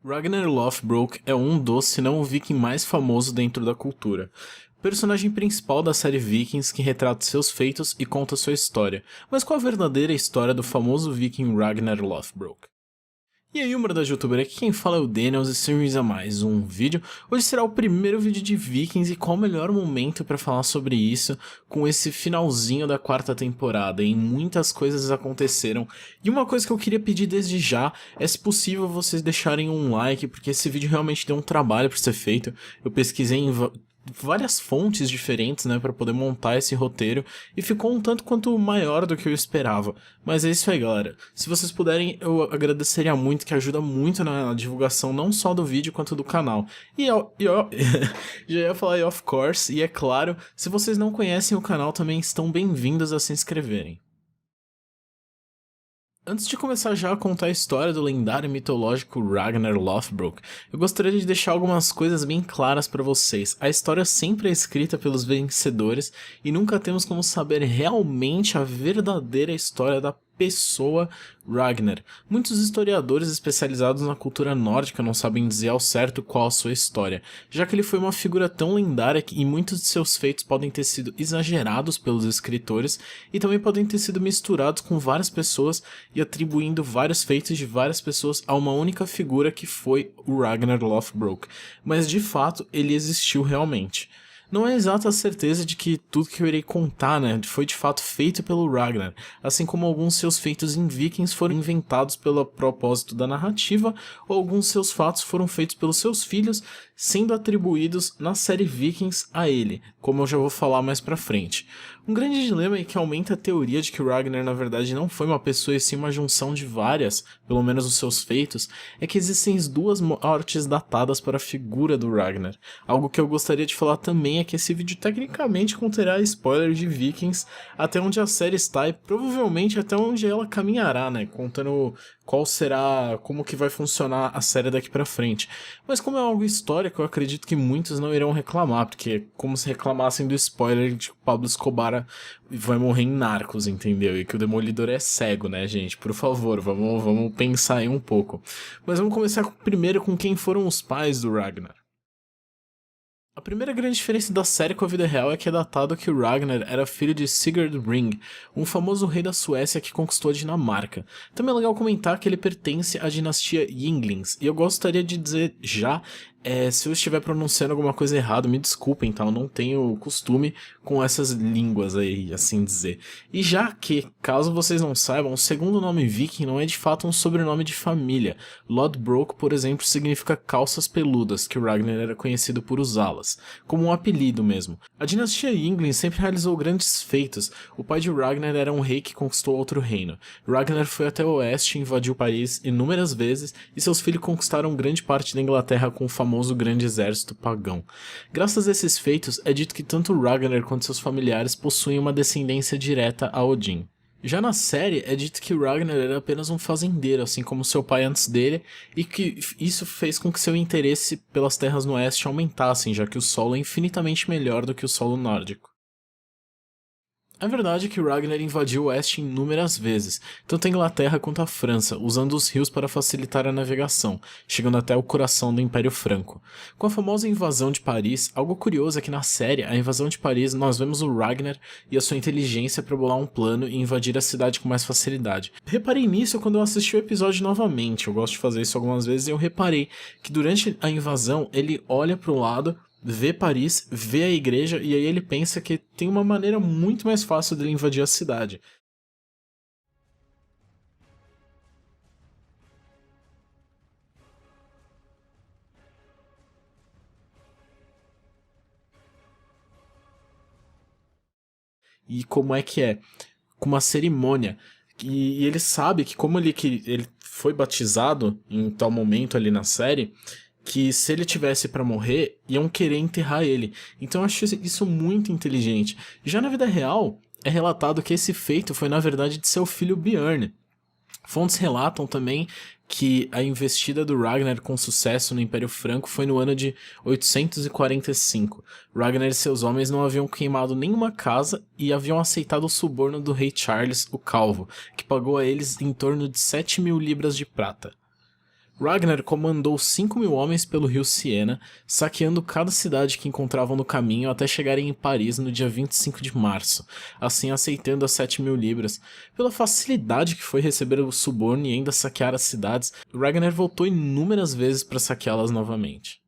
Ragnar Lothbrok é um dos, se não o viking mais famoso dentro da cultura. Personagem principal da série Vikings que retrata seus feitos e conta sua história. Mas qual a verdadeira história do famoso viking Ragnar Lothbrok? E aí, humildade youtuber, aqui quem fala é o Daniels e sejam a mais um vídeo. Hoje será o primeiro vídeo de Vikings e qual o melhor momento para falar sobre isso com esse finalzinho da quarta temporada, e muitas coisas aconteceram. E uma coisa que eu queria pedir desde já é, se possível, vocês deixarem um like, porque esse vídeo realmente deu um trabalho para ser feito. Eu pesquisei em várias fontes diferentes, né, para poder montar esse roteiro, e ficou um tanto quanto maior do que eu esperava. Mas é isso aí, galera. Se vocês puderem, eu agradeceria muito, que ajuda muito na divulgação não só do vídeo quanto do canal. Já ia falar of course, e é claro, se vocês não conhecem o canal também estão bem-vindos a se inscreverem. Antes de começar já a contar a história do lendário e mitológico Ragnar Lothbrok, eu gostaria de deixar algumas coisas bem claras para vocês. A história sempre é escrita pelos vencedores e nunca temos como saber realmente a verdadeira história da pessoa Ragnar. Muitos historiadores especializados na cultura nórdica não sabem dizer ao certo qual a sua história, já que ele foi uma figura tão lendária e muitos de seus feitos podem ter sido exagerados pelos escritores e também podem ter sido misturados com várias pessoas e atribuindo vários feitos de várias pessoas a uma única figura que foi o Ragnar Lothbrok, mas de fato ele existiu realmente. Não é exata a certeza de que tudo que eu irei contar, né, foi de fato feito pelo Ragnar, assim como alguns seus feitos em Vikings foram inventados pelo propósito da narrativa, ou alguns seus fatos foram feitos pelos seus filhos, sendo atribuídos na série Vikings a ele, como eu já vou falar mais pra frente. Um grande dilema é que aumenta a teoria de que o Ragnar na verdade não foi uma pessoa e sim uma junção de várias, pelo menos os seus feitos, é que existem duas mortes datadas para a figura do Ragnar. Algo que eu gostaria de falar também é que esse vídeo tecnicamente conterá spoilers de Vikings até onde a série está e provavelmente até onde ela caminhará, né, contando qual será, como que vai funcionar a série daqui pra frente. Mas como é algo histórico, eu acredito que muitos não irão reclamar, porque é como se reclamassem do spoiler de que o Pablo Escobar vai morrer em Narcos, entendeu? E que o Demolidor é cego, né, gente? Por favor, vamos pensar aí um pouco. Mas vamos começar primeiro com quem foram os pais do Ragnar. A primeira grande diferença da série com a vida real é que é datado que o Ragnar era filho de Sigurd Ring, um famoso rei da Suécia que conquistou a Dinamarca. Também é legal comentar que ele pertence à dinastia Yinglings, e eu gostaria de dizer já, se eu estiver pronunciando alguma coisa errada, me desculpem, tá? Eu não tenho costume com essas línguas aí, assim dizer. E já que, caso vocês não saibam, o segundo nome viking não é de fato um sobrenome de família. Lodbrok, por exemplo, significa calças peludas, que o Ragnar era conhecido por usá-las, como um apelido mesmo. A dinastia Yngling sempre realizou grandes feitos. O pai de Ragnar era um rei que conquistou outro reino. Ragnar foi até o oeste e invadiu Paris inúmeras vezes, e seus filhos conquistaram grande parte da Inglaterra com o famoso grande exército pagão. Graças a esses feitos, é dito que tanto Ragnar quanto seus familiares possuem uma descendência direta a Odin. Já na série, é dito que Ragnar era apenas um fazendeiro, assim como seu pai antes dele, e que isso fez com que seu interesse pelas terras no oeste aumentassem, já que o solo é infinitamente melhor do que o solo nórdico. É verdade que Ragnar invadiu o oeste inúmeras vezes, tanto a Inglaterra quanto a França, usando os rios para facilitar a navegação, chegando até o coração do Império Franco. Com a famosa invasão de Paris, algo curioso é que na série, a invasão de Paris, nós vemos o Ragnar e a sua inteligência para bolar um plano e invadir a cidade com mais facilidade. Reparei nisso quando eu assisti o episódio novamente, eu gosto de fazer isso algumas vezes, e eu reparei que durante a invasão ele olha para o lado, vê Paris, vê a igreja, e aí ele pensa que tem uma maneira muito mais fácil dele invadir a cidade. E como é que é? Com uma cerimônia. E ele sabe que como ele foi batizado em tal momento ali na série, que se ele tivesse pra morrer, iam querer enterrar ele. Então eu acho isso muito inteligente. Já na vida real, é relatado que esse feito foi na verdade de seu filho Bjorn. Fontes relatam também que a investida do Ragnar com sucesso no Império Franco foi no ano de 845. Ragnar e seus homens não haviam queimado nenhuma casa e haviam aceitado o suborno do rei Charles o Calvo, que pagou a eles em torno de 7.000 libras de prata. Ragnar comandou 5.000 homens pelo rio Siena, saqueando cada cidade que encontravam no caminho até chegarem em Paris no dia 25 de março, assim aceitando as 7.000 libras. Pela facilidade que foi receber o suborno e ainda saquear as cidades, Ragnar voltou inúmeras vezes para saqueá-las novamente.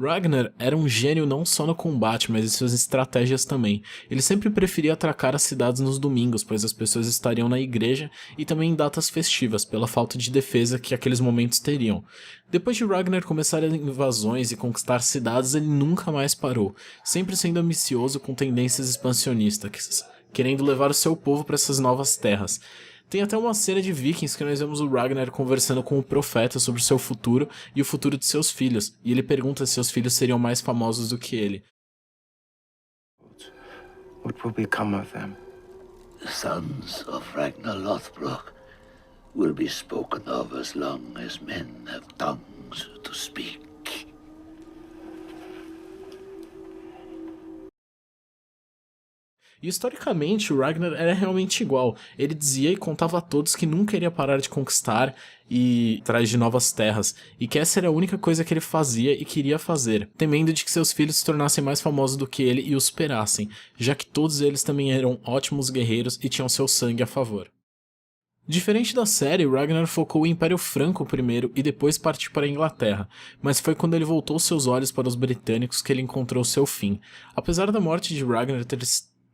Ragnar era um gênio não só no combate, mas em suas estratégias também. Ele sempre preferia atracar as cidades nos domingos, pois as pessoas estariam na igreja, e também em datas festivas, pela falta de defesa que aqueles momentos teriam. Depois de Ragnar começar as invasões e conquistar cidades, ele nunca mais parou, sempre sendo ambicioso com tendências expansionistas, querendo levar o seu povo para essas novas terras. Tem até uma cena de Vikings que nós vemos o Ragnar conversando com o profeta sobre o seu futuro e o futuro de seus filhos, e ele pergunta se seus filhos seriam mais famosos do que ele. What will become of them? The sons of Ragnar Lothbrok will be spoken of as long as men have tongues to speak. E historicamente, o Ragnar era realmente igual. Ele dizia e contava a todos que nunca iria parar de conquistar e atrás de novas terras, e que essa era a única coisa que ele fazia e queria fazer, temendo de que seus filhos se tornassem mais famosos do que ele e o superassem, já que todos eles também eram ótimos guerreiros e tinham seu sangue a favor. Diferente da série, Ragnar focou o Império Franco primeiro e depois partiu para a Inglaterra, mas foi quando ele voltou seus olhos para os britânicos que ele encontrou seu fim. Apesar da morte de Ragnar ter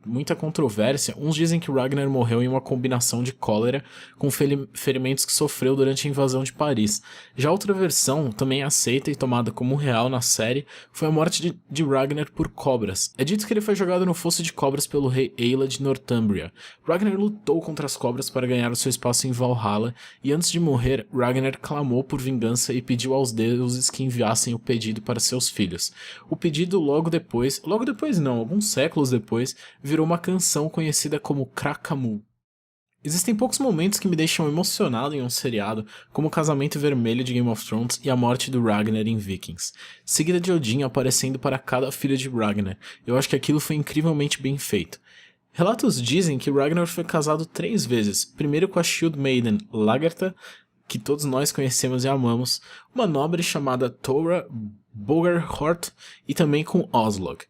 muita controvérsia, uns dizem que Ragnar morreu em uma combinação de cólera com ferimentos que sofreu durante a invasão de Paris. Já outra versão, também aceita e tomada como real na série, foi a morte de Ragnar por cobras. É dito que ele foi jogado no fosso de cobras pelo rei Eila de Northumbria. Ragnar lutou contra as cobras para ganhar o seu espaço em Valhalla, e antes de morrer, Ragnar clamou por vingança e pediu aos deuses que enviassem o pedido para seus filhos. O pedido logo depois não, alguns séculos depois, virou uma canção conhecida como Krakamú. Existem poucos momentos que me deixam emocionado em um seriado, como o casamento vermelho de Game of Thrones e a morte do Ragnar em Vikings, seguida de Odin aparecendo para cada filho de Ragnar. Eu acho que aquilo foi incrivelmente bem feito. Relatos dizem que Ragnar foi casado 3 vezes, primeiro com a Shield Maiden Lagertha, que todos nós conhecemos e amamos, uma nobre chamada Thora Bogerhort, e também com Oslog.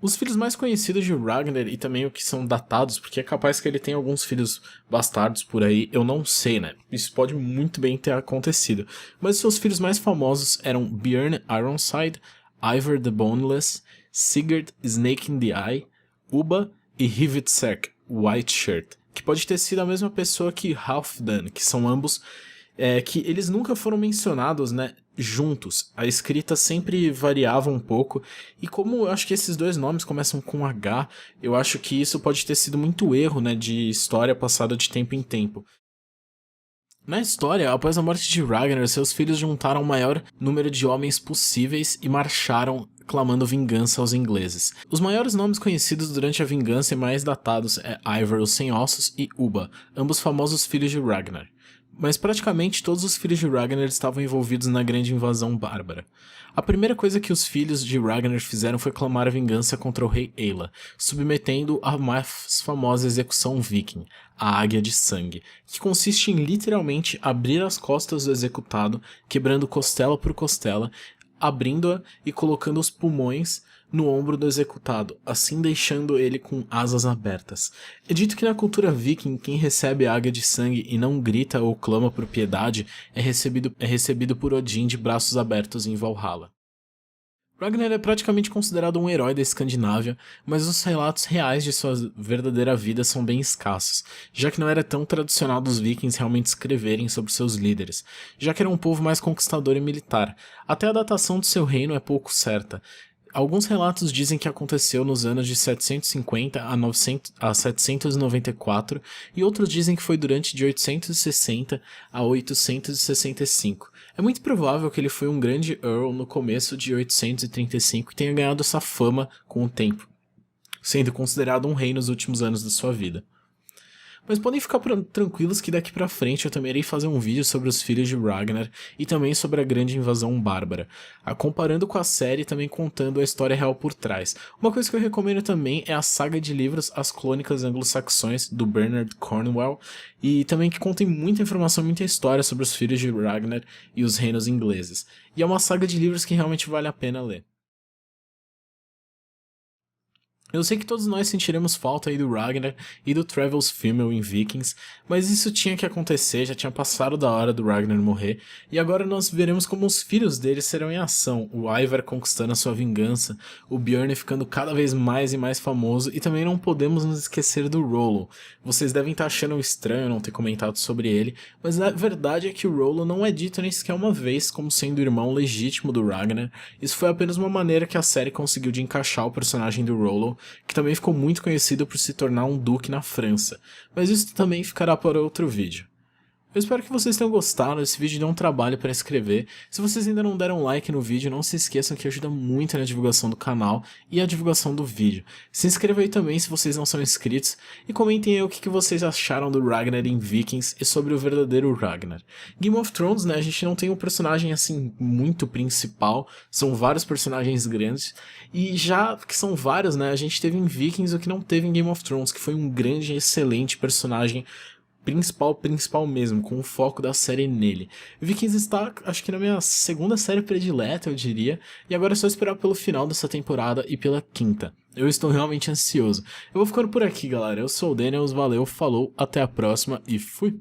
Os filhos mais conhecidos de Ragnar e também o que são datados, porque é capaz que ele tenha alguns filhos bastardos por aí, eu não sei, né? Isso pode muito bem ter acontecido. Mas seus filhos mais famosos eram Bjorn Ironside, Ivar the Boneless, Sigurd Snake in the Eye, Ubba e Hivitsek Whiteshirt, que pode ter sido a mesma pessoa que Halfdan, que são ambos que eles nunca foram mencionados, né, juntos. A escrita sempre variava um pouco, e como eu acho que esses dois nomes começam com H, eu acho que isso pode ter sido muito erro, né, de história passada de tempo em tempo. Na história, após a morte de Ragnar, seus filhos juntaram o maior número de homens possíveis e marcharam clamando vingança aos ingleses. Os maiores nomes conhecidos durante a vingança e mais datados é Ivar o Sem Ossos e Ubba, ambos famosos filhos de Ragnar. Mas praticamente todos os filhos de Ragnar estavam envolvidos na grande invasão bárbara. A primeira coisa que os filhos de Ragnar fizeram foi clamar a vingança contra o rei Eila, submetendo-o à mais famosa execução viking, a Águia de Sangue, que consiste em literalmente abrir as costas do executado, quebrando costela por costela, abrindo-a e colocando os pulmões no ombro do executado, assim deixando ele com asas abertas. É dito que na cultura viking, quem recebe a Águia de Sangue e não grita ou clama por piedade é recebido por Odin de braços abertos em Valhalla. Ragnar é praticamente considerado um herói da Escandinávia, mas os relatos reais de sua verdadeira vida são bem escassos, já que não era tão tradicional dos vikings realmente escreverem sobre seus líderes, já que era um povo mais conquistador e militar. Até a datação do seu reino é pouco certa. Alguns relatos dizem que aconteceu nos anos de 750 a 794, e outros dizem que foi durante de 860 a 865. É muito provável que ele foi um grande Earl no começo de 835 e tenha ganhado essa fama com o tempo, sendo considerado um rei nos últimos anos da sua vida. Mas podem ficar tranquilos que daqui pra frente eu também irei fazer um vídeo sobre os filhos de Ragnar e também sobre a grande invasão bárbara, comparando com a série e também contando a história real por trás. Uma coisa que eu recomendo também é a saga de livros As Crônicas Anglo-Saxões, do Bernard Cornwell, e também que contém muita informação, muita história sobre os filhos de Ragnar e os reinos ingleses. E é uma saga de livros que realmente vale a pena ler. Eu sei que todos nós sentiremos falta aí do Ragnar e do Travel's Female em Vikings, mas isso tinha que acontecer, já tinha passado da hora do Ragnar morrer, e agora nós veremos como os filhos dele serão em ação, o Ivar conquistando a sua vingança, o Bjorn ficando cada vez mais e mais famoso, e também não podemos nos esquecer do Rollo. Vocês devem estar achando estranho não ter comentado sobre ele, mas a verdade é que o Rollo não é dito nem sequer uma vez como sendo o irmão legítimo do Ragnar. Isso foi apenas uma maneira que a série conseguiu de encaixar o personagem do Rollo, que também ficou muito conhecido por se tornar um duque na França, mas isso também ficará para outro vídeo. Eu espero que vocês tenham gostado, esse vídeo deu um trabalho para escrever. Se vocês ainda não deram like no vídeo, não se esqueçam que ajuda muito na divulgação do canal e a divulgação do vídeo. Se inscrevam aí também se vocês não são inscritos e comentem aí o que vocês acharam do Ragnar em Vikings e sobre o verdadeiro Ragnar. Game of Thrones, né, a gente não tem um personagem assim muito principal, são vários personagens grandes, e já que são vários, né, a gente teve em Vikings o que não teve em Game of Thrones, que foi um grande e excelente personagem principal mesmo, com o foco da série nele. Vikings está, acho que na minha segunda série predileta, eu diria, e agora é só esperar pelo final dessa temporada e pela quinta. Eu estou realmente ansioso. Eu vou ficando por aqui, galera. Eu sou o Daniels, valeu, falou, até a próxima e fui!